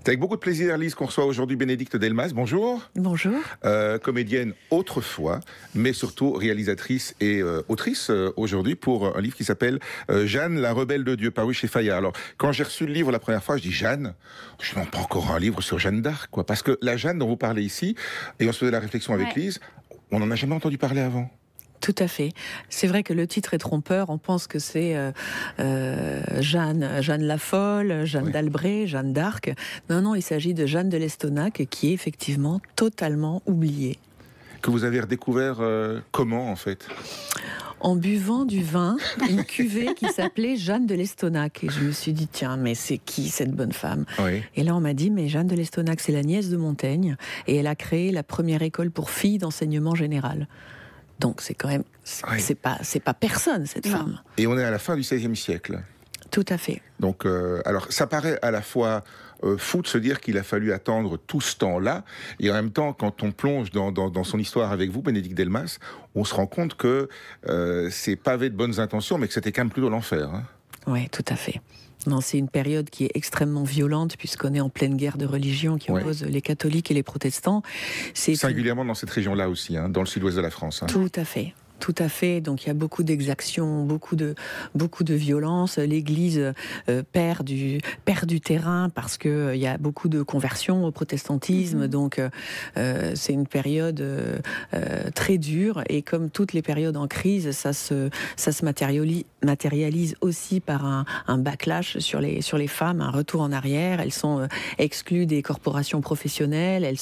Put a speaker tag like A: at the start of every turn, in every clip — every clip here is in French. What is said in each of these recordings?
A: C'est avec beaucoup de plaisir, Lise, qu'on reçoit aujourd'hui Bénédicte Delmas. Bonjour.
B: Bonjour.
A: Comédienne autrefois, mais surtout réalisatrice et autrice aujourd'hui pour un livre qui s'appelle Jeanne, la rebelle de Dieu, paru chez Fayard. Alors, quand j'ai reçu le livre la première fois, je dis Jeanne, je n'en pas encore un livre sur Jeanne d'Arc, quoi. Parce que la Jeanne dont vous parlez ici, et on se faisait la réflexion avec Lise, on n'en a jamais entendu parler avant.
B: Tout à fait. C'est vrai que le titre est trompeur. On pense que c'est Jeanne la Folle, Jeanne d'Albret, Jeanne d'Arc. Non, il s'agit de Jeanne de l'Estonac, qui est effectivement totalement oubliée.
A: Que vous avez redécouvert comment, en fait ?
B: En buvant du vin, une cuvée qui s'appelait Jeanne de l'Estonac. Et je me suis dit, tiens, mais c'est qui cette bonne femme ? Et là, on m'a dit, mais Jeanne de l'Estonac, c'est la nièce de Montaigne, et elle a créé la première école pour filles d'enseignement général. Donc c'est quand même, c'est pas personne, cette femme.
A: Et on est à la fin du XVIe siècle.
B: Tout à fait.
A: Donc, alors, ça paraît à la fois fou de se dire qu'il a fallu attendre tout ce temps-là, et en même temps, quand on plonge dans son histoire avec vous, Bénédicte Delmas, on se rend compte que c'est pavé de bonnes intentions, mais que c'était quand même plutôt l'enfer. Hein.
B: Oui, tout à fait. Non, c'est une période qui est extrêmement violente, puisqu'on est en pleine guerre de religion qui oppose les catholiques et les protestants. C'est
A: singulièrement dans cette région-là aussi, hein, dans le sud-ouest de la France. Hein.
B: Tout à fait. Tout à fait. Donc il y a beaucoup d'exactions, beaucoup de violence. L'Église perd du terrain parce que il y a beaucoup de conversions au protestantisme. Donc c'est une période très dure. Et comme toutes les périodes en crise, ça se matérialise aussi par un backlash sur les femmes, un retour en arrière. Elles sont exclues des corporations professionnelles.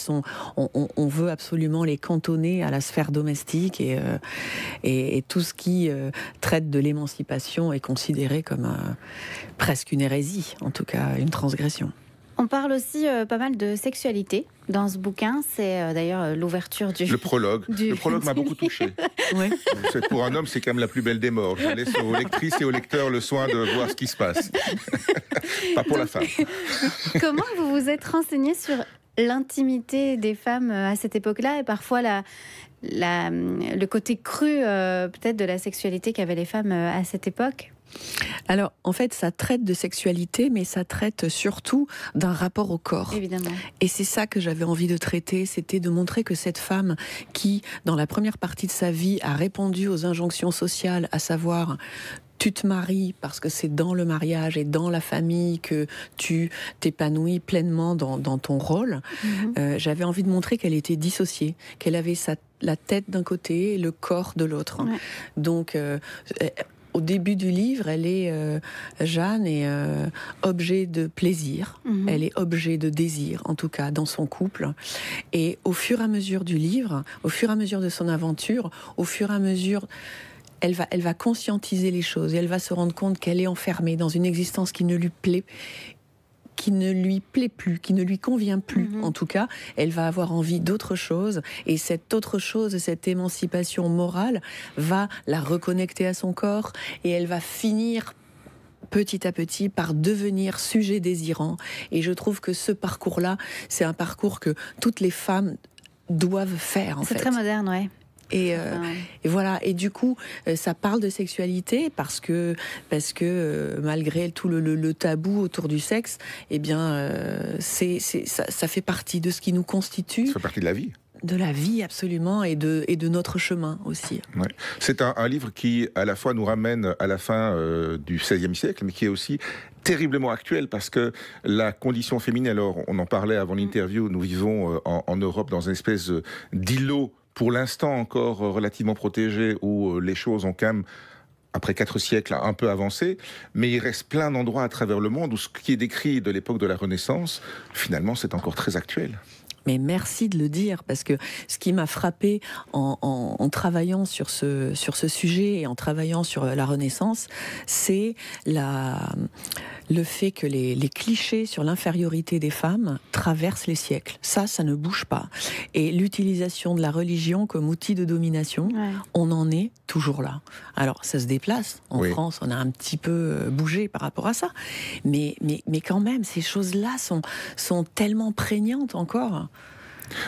B: On veut absolument les cantonner à la sphère domestique et tout ce qui traite de l'émancipation est considéré comme presque une hérésie, en tout cas une transgression.
C: On parle aussi pas mal de sexualité dans ce bouquin. C'est d'ailleurs l'ouverture du...
A: Le prologue. Le prologue m'a beaucoup touché. Oui. Pour un homme, c'est quand même la plus belle des morts. Je laisse aux lectrices et aux lecteurs le soin de voir ce qui se passe. Pas pour la femme.
C: Comment vous vous êtes renseigné sur l'intimité des femmes à cette époque-là et parfois le côté cru peut-être de la sexualité qu'avaient les femmes à cette époque?
B: Alors, en fait, ça traite de sexualité, mais ça traite surtout d'un rapport au corps.
C: Évidemment.
B: Et c'est ça que j'avais envie de traiter, c'était de montrer que cette femme qui, dans la première partie de sa vie, a répondu aux injonctions sociales, à savoir... Tu te maries parce que c'est dans le mariage et dans la famille que tu t'épanouis pleinement dans ton rôle. J'avais envie de montrer qu'elle était dissociée, qu'elle avait la tête d'un côté et le corps de l'autre. Ouais. Donc, au début du livre, Jeanne est objet de plaisir, elle est objet de désir, en tout cas, dans son couple. Et au fur et à mesure du livre, au fur et à mesure de son aventure, au fur et à mesure... Elle va conscientiser les choses et elle va se rendre compte qu'elle est enfermée dans une existence qui ne lui plaît plus, qui ne lui convient plus. En tout cas, elle va avoir envie d'autre chose et cette autre chose, cette émancipation morale va la reconnecter à son corps et elle va finir petit à petit par devenir sujet désirant. Et je trouve que ce parcours-là, c'est un parcours que toutes les femmes doivent faire, en fait.
C: C'est très moderne, ouais.
B: Et voilà. Et du coup, ça parle de sexualité parce que malgré tout le tabou autour du sexe, eh bien, ça fait partie de ce qui nous constitue.
A: Ça fait partie de la vie.
B: De la vie, absolument, et de notre chemin aussi.
A: Ouais. C'est un livre qui, à la fois, nous ramène à la fin du XVIe siècle, mais qui est aussi terriblement actuel, parce que la condition féminine, alors, on en parlait avant l'interview, nous vivons en Europe dans une espèce d'îlot, pour l'instant encore relativement protégé, où les choses ont quand même, après 4 siècles, un peu avancé, mais il reste plein d'endroits à travers le monde où ce qui est décrit de l'époque de la Renaissance, finalement, c'est encore très actuel.
B: Mais merci de le dire, parce que ce qui m'a frappé en travaillant sur ce sujet et en travaillant sur la Renaissance, c'est le fait que les clichés sur l'infériorité des femmes traversent les siècles. Ça ne bouge pas. Et l'utilisation de la religion comme outil de domination, on en est toujours là. Alors, ça se déplace. En France, on a un petit peu bougé par rapport à ça. Mais quand même, ces choses-là sont tellement prégnantes encore.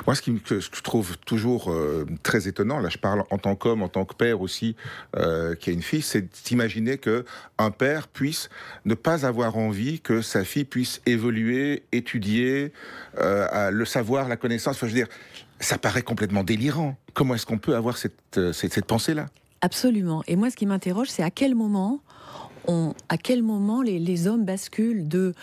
A: Moi, que je trouve toujours très étonnant, là je parle en tant qu'homme, en tant que père aussi, qui a une fille, c'est d'imaginer qu'un père puisse ne pas avoir envie que sa fille puisse évoluer, étudier, le savoir, la connaissance. Enfin, je veux dire, ça paraît complètement délirant. Comment est-ce qu'on peut avoir cette pensée-là ?
B: Absolument. Et moi, ce qui m'interroge, c'est à quel moment les hommes basculent de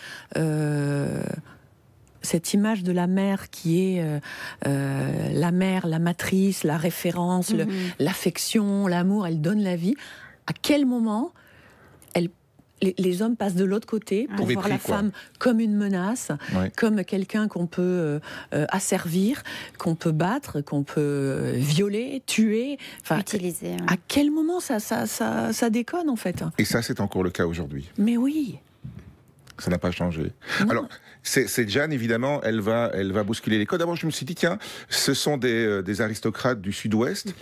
B: cette image de la mère qui est la mère, la matrice, la référence, l'affection, l'amour, elle donne la vie. À quel moment les hommes passent de l'autre côté pour voir la femme comme une menace, comme quelqu'un qu'on peut asservir, qu'on peut battre, qu'on peut violer, tuer. Enfin,
C: utiliser. Ouais.
B: À quel moment ça déconne en fait ?
A: Et ça, c'est encore le cas aujourd'hui.
B: Mais oui.
A: Ça n'a pas changé.
B: Non.
A: Alors, c'est Jeanne, évidemment, elle va bousculer les codes. D'abord, je me suis dit, tiens, ce sont des aristocrates du Sud-Ouest,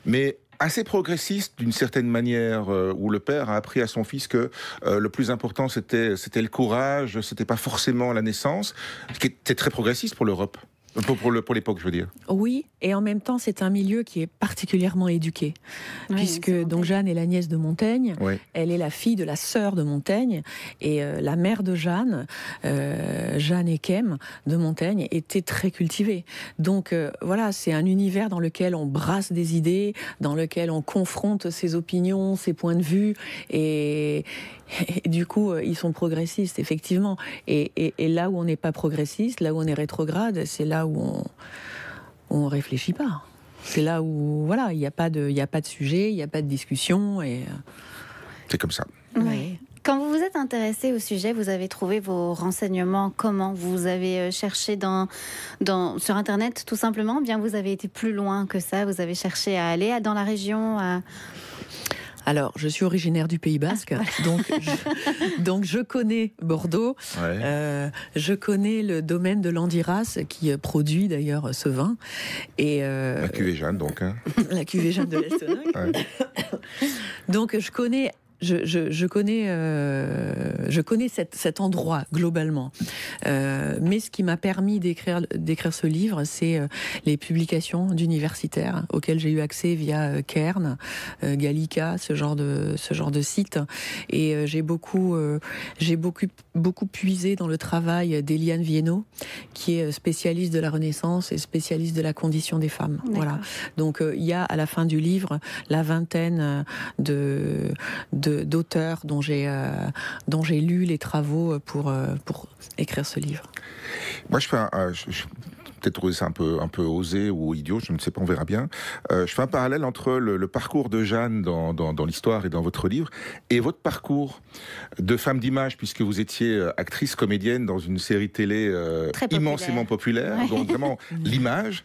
A: mais assez progressistes d'une certaine manière, où le père a appris à son fils que le plus important, c'était le courage, c'était pas forcément la naissance, ce qui était très progressiste pour l'Europe. Pour l'époque, je veux dire.
B: Oui, et en même temps, c'est un milieu qui est particulièrement éduqué, puisque donc Jeanne est la nièce de Montaigne, elle est la fille de la sœur de Montaigne, et la mère de Jeanne, Jeanne Ekem de Montaigne, était très cultivée. Donc voilà, c'est un univers dans lequel on brasse des idées, dans lequel on confronte ses opinions, ses points de vue, et du coup, ils sont progressistes, effectivement. Et là où on n'est pas progressiste, là où on est rétrograde, c'est là où on réfléchit pas. C'est là où, voilà, il n'y a pas de sujet, il n'y a pas de discussion.
A: C'est comme ça.
C: Oui. Quand vous vous êtes intéressé au sujet, vous avez trouvé vos renseignements comment ? Vous avez cherché sur Internet, tout simplement ? Bien, vous avez été plus loin que ça ? Vous avez cherché à aller dans la région
B: Alors, je suis originaire du Pays Basque, donc je connais Bordeaux, je connais le domaine de Landiras, qui produit d'ailleurs ce vin. Et
A: la cuvée Jeanne, donc. Hein.
B: La cuvée Jeanne de l'Estonac. Donc, je connais cet endroit globalement. Mais ce qui m'a permis d'écrire ce livre, c'est les publications d'universitaires auxquelles j'ai eu accès via Cairn, Gallica, ce genre de site. Et j'ai beaucoup puisé dans le travail d'Eliane Viennot, qui est spécialiste de la Renaissance et spécialiste de la condition des femmes. Voilà. Donc il y a à la fin du livre la vingtaine d'auteurs dont j'ai lu les travaux pour écrire ce livre.
A: Moi, je fais peut-être trouver ça un peu osé ou idiot, je ne sais pas, on verra bien. Je fais un parallèle entre le parcours de Jeanne dans l'histoire et dans votre livre et votre parcours de femme d'image, puisque vous étiez actrice comédienne dans une série télé immensément populaire, donc vraiment l'image.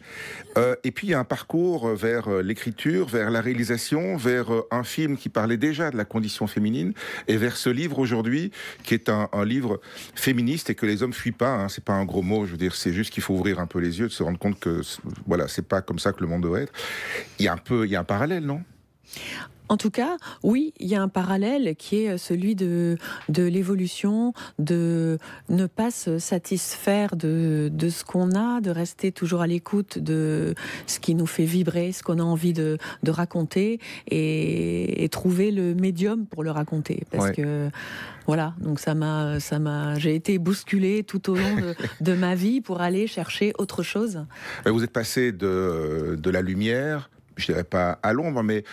A: Et puis il y a un parcours vers l'écriture, vers la réalisation, vers un film qui parlait déjà de la condition féminine et vers ce livre aujourd'hui qui est un livre féministe et que les hommes fuient pas, hein, c'est pas un gros mot, je veux dire, c'est juste qu'il faut ouvrir un peu les yeux, de se rendre compte que voilà, c'est pas comme ça que le monde devrait être. Il y a un parallèle, non ?
B: En tout cas, oui, il y a un parallèle qui est celui de l'évolution, de ne pas se satisfaire de ce qu'on a, de rester toujours à l'écoute de ce qui nous fait vibrer, ce qu'on a envie de raconter et trouver le médium pour le raconter. Parce que voilà, donc j'ai été bousculée tout au long de ma vie pour aller chercher autre chose.
A: Vous êtes passé de la lumière, je dirais pas à l'ombre, mais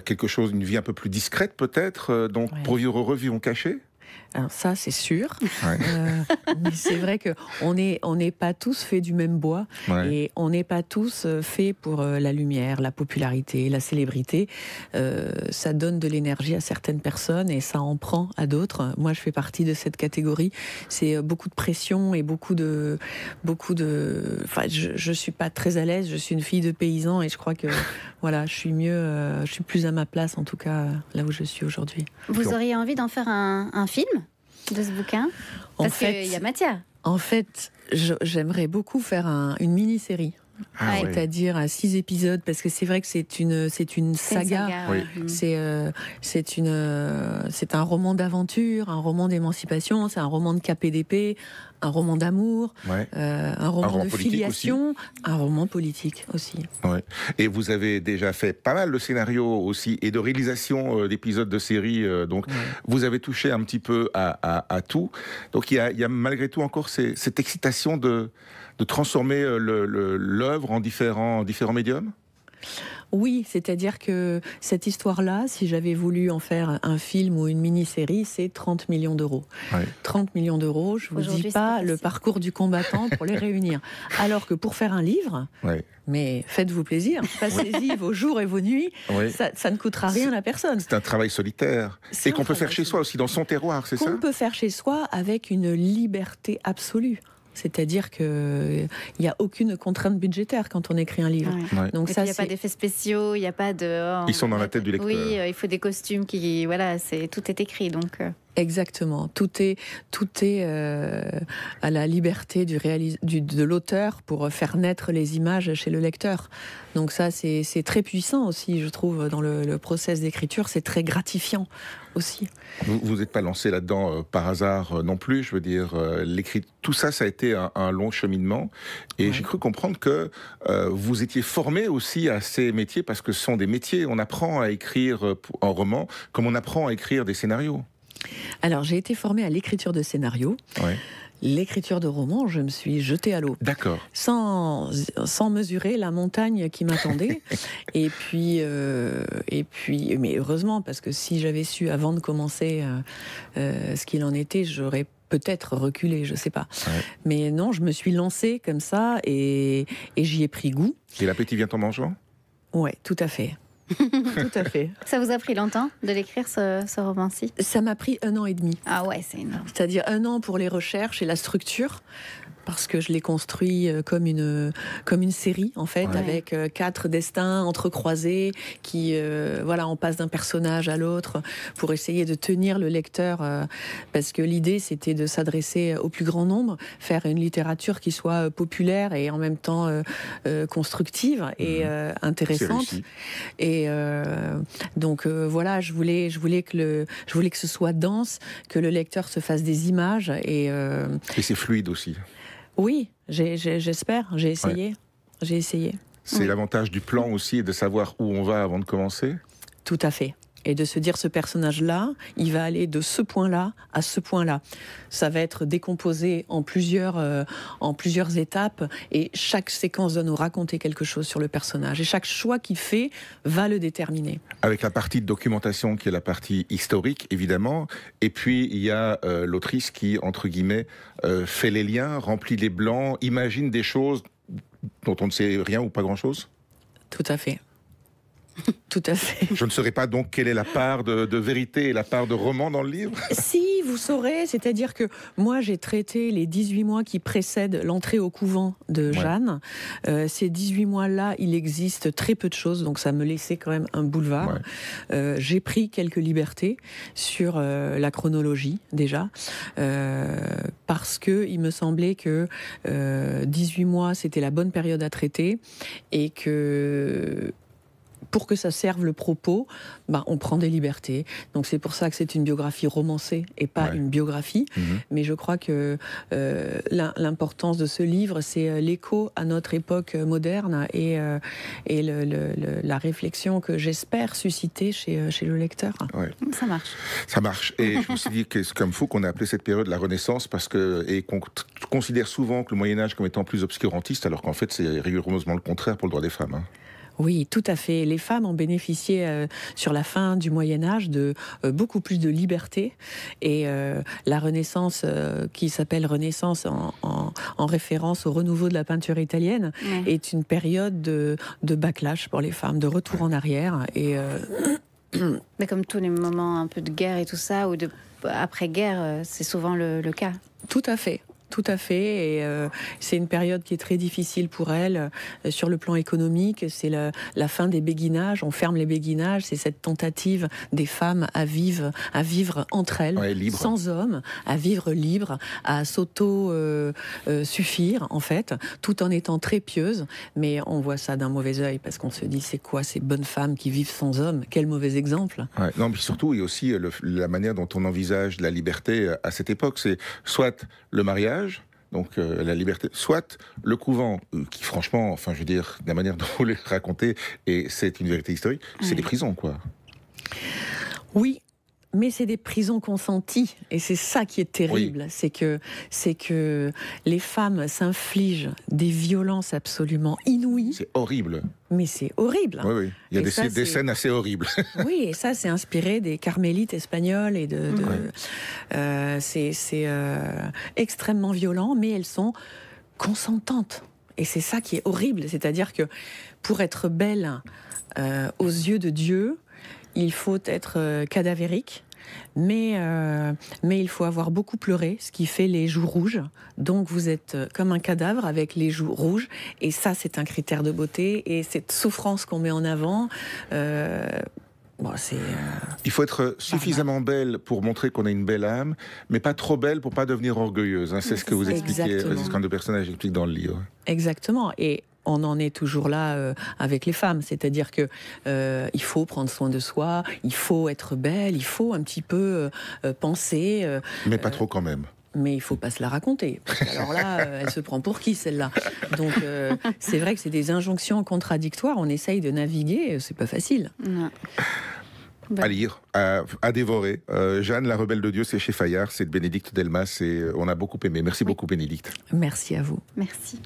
A: quelque chose, une vie un peu plus discrète peut-être, donc pour vivre heureux, vivons cachés.
B: Alors ça, c'est sûr. Mais c'est vrai qu'on n'est pas tous faits du même bois et on n'est pas tous faits pour la lumière, la popularité, la célébrité. Ça donne de l'énergie à certaines personnes et ça en prend à d'autres. Moi, je fais partie de cette catégorie. C'est beaucoup de pression et beaucoup de. Enfin, je suis pas très à l'aise. Je suis une fille de paysan et je crois que voilà, je suis plus à ma place en tout cas là où je suis aujourd'hui.
C: Vous auriez envie d'en faire un film de ce bouquin ? Parce qu'il y a matière.
B: En fait, j'aimerais beaucoup faire une mini-série. C'est-à-dire à 6 épisodes, parce que c'est vrai que c'est une saga. C'est un roman d'aventure, un roman d'émancipation, c'est un roman de KPDP, un roman d'amour,
A: Ouais.
B: un roman de
A: politique
B: filiation, un roman politique aussi.
A: Ouais. Et vous avez déjà fait pas mal de scénarios aussi et de réalisation d'épisodes de séries, donc vous avez touché un petit peu à tout. Donc il y a malgré tout encore cette excitation de transformer l'œuvre en différents médiums.
B: Oui, c'est-à-dire que cette histoire-là, si j'avais voulu en faire un film ou une mini-série, c'est 30 millions d'euros.
A: Ouais.
B: 30 millions d'euros, je ne vous dis pas le parcours du combattant pour les réunir. Alors que pour faire un livre,
A: Ouais.
B: mais faites-vous plaisir, passez-y vos jours et vos nuits,
A: Oui.
B: ça ne coûtera rien à personne.
A: C'est un travail solitaire.
B: C'est
A: Et
B: un
A: qu'on peut faire
B: travail
A: chez soi aussi, dans son terroir, c'est ça?
B: Qu'on peut faire chez soi avec une liberté absolue. C'est-à-dire qu'il n'y a aucune contrainte budgétaire quand on écrit un livre.
C: Ouais.
A: Ouais.
B: Donc
C: Et
B: ça,
C: puis, il n'y a pas d'effets spéciaux, il n'y a pas de...
A: Ils sont dans la tête du lecteur.
C: Oui, il faut des costumes qui... Voilà, tout est écrit, donc...
B: Exactement. Tout est à la liberté de l'auteur pour faire naître les images chez le lecteur. Donc ça, c'est très puissant aussi, je trouve, dans le process d'écriture. C'est très gratifiant aussi.
A: Vous n'êtes pas lancé là-dedans par hasard non plus, je veux dire, tout ça a été un long cheminement, et
B: Ouais.
A: j'ai cru comprendre que vous étiez formé aussi à ces métiers, parce que ce sont des métiers, on apprend à écrire en roman, comme on apprend à écrire des scénarios.
B: Alors, j'ai été formée à l'écriture de scénarios.
A: Ouais.
B: L'écriture de romans, je me suis jetée à l'eau.
A: D'accord.
B: Sans mesurer la montagne qui m'attendait. et puis, mais heureusement, parce que si j'avais su avant de commencer ce qu'il en était, j'aurais peut-être reculé, je sais pas.
A: Ouais.
B: Mais non, je me suis lancée comme ça et j'y ai pris goût.
A: Et l'appétit vient en mangeant?
B: Ouais, tout à fait. Tout à fait.
C: Ça vous a pris longtemps de l'écrire, ce roman-ci?
B: Ça m'a pris 1 an et demi.
C: Ah ouais, c'est énorme.
B: C'est-à-dire 1 an pour les recherches et la structure, parce que je l'ai construit comme une série, en fait,
A: Ouais.
B: avec 4 destins entrecroisés, qui, voilà, on passe d'un personnage à l'autre pour essayer de tenir le lecteur, parce que l'idée, c'était de s'adresser au plus grand nombre, faire une littérature qui soit populaire et en même temps constructive et
A: C'est
B: intéressante.
A: réussi.
B: Et donc voilà, je voulais que ce soit dense, que le lecteur se fasse des images et
A: Et c'est fluide aussi.
B: oui, j'espère, j'ai essayé. J'ai essayé.
A: C'est l'avantage du plan aussi, de savoir où on va avant de commencer.
B: Tout à fait. Et de se dire, ce personnage-là, il va aller de ce point-là à ce point-là. Ça va être décomposé en plusieurs étapes, et chaque séquence doit nous raconter quelque chose sur le personnage. Et chaque choix qu'il fait va le déterminer.
A: Avec la partie de documentation qui est la partie historique, évidemment. Et puis, il y a l'autrice qui, entre guillemets, fait les liens, remplit les blancs, imagine des choses dont on ne sait rien ou pas grand-chose.
B: Tout à fait. Tout à fait.
A: Je ne saurais pas donc quelle est la part de vérité et la part de roman dans le livre.
B: Si, vous saurez, c'est-à-dire que moi j'ai traité les 18 mois qui précèdent l'entrée au couvent de Jeanne. Ces 18 mois-là, il existe très peu de choses, donc ça me laissait quand même un boulevard. Ouais. J'ai pris quelques libertés sur la chronologie déjà, parce que il me semblait que 18 mois c'était la bonne période à traiter, et que pour que ça serve le propos, on prend des libertés. Donc c'est pour ça que c'est une biographie romancée et pas une biographie. Mais je crois que l'importance de ce livre, c'est l'écho à notre époque moderne et la réflexion que j'espère susciter chez le lecteur.
A: Ouais.
C: Ça marche.
A: Ça marche. Et je me suis dit que c'est comme fou qu'on a appelé cette période la Renaissance, et qu'on considère souvent que le Moyen-Âge comme étant plus obscurantiste, alors qu'en fait c'est rigoureusement le contraire pour le droit des femmes. Hein.
B: Oui, tout à fait. Les femmes ont bénéficié sur la fin du Moyen-Âge de beaucoup plus de liberté, et la Renaissance, qui s'appelle Renaissance en référence au renouveau de la peinture italienne, est une période de backlash pour les femmes, de retour en arrière. Et
C: mais comme tous les moments un peu de guerre et tout ça, ou après-guerre, c'est souvent le cas.
B: Tout à fait. Tout à fait, et c'est une période qui est très difficile pour elle sur le plan économique. C'est la fin des béguinages, on ferme les béguinages, c'est cette tentative des femmes à vivre entre elles, sans hommes, à vivre libre, à s'auto-suffire en fait, tout en étant très pieuses. Mais on voit ça d'un mauvais œil, parce qu'on se dit, c'est quoi ces bonnes femmes qui vivent sans hommes? Quel mauvais exemple.
A: Ouais, non, mais surtout, il y a aussi la manière dont on envisage la liberté à cette époque. C'est soit le mariage, Donc la liberté, soit le couvent, qui franchement, enfin je veux dire, de la manière dont vous le racontez, et c'est une vérité historique, c'est des prisons, quoi.
B: Oui, mais c'est des prisons consenties, et c'est ça qui est terrible, c'est que les femmes s'infligent des violences absolument inouïes. C'est
A: horrible.
B: Mais c'est horrible.
A: Oui, oui. Il y a des scènes assez horribles.
B: Oui, et ça, c'est inspiré des carmélites espagnoles et c'est extrêmement violent, mais elles sont consentantes. Et c'est ça qui est horrible, c'est-à-dire que pour être belle aux yeux de Dieu, il faut être cadavérique, mais il faut avoir beaucoup pleuré, ce qui fait les joues rouges. Donc vous êtes comme un cadavre avec les joues rouges, et ça c'est un critère de beauté, et cette souffrance qu'on met en avant...
A: Il faut être suffisamment belle pour montrer qu'on a une belle âme, mais pas trop belle pour pas devenir orgueilleuse. Hein. C'est ce que vous expliquez, c'est ce qu'un de personnages explique dans le livre.
B: Exactement. Et on en est toujours là avec les femmes, c'est-à-dire que il faut prendre soin de soi, il faut être belle, il faut un petit peu penser.
A: Mais pas trop quand même.
B: Mais il faut pas se la raconter. Parce que alors là, elle se prend pour qui, celle-là? Donc, c'est vrai que c'est des injonctions contradictoires. On essaye de naviguer, c'est pas facile.
C: Non.
A: À lire, à dévorer. Jeanne, la rebelle de Dieu, c'est chez Fayard, c'est de Bénédicte Delmas, et on a beaucoup aimé. Merci beaucoup, Bénédicte.
B: Merci à vous.
C: Merci.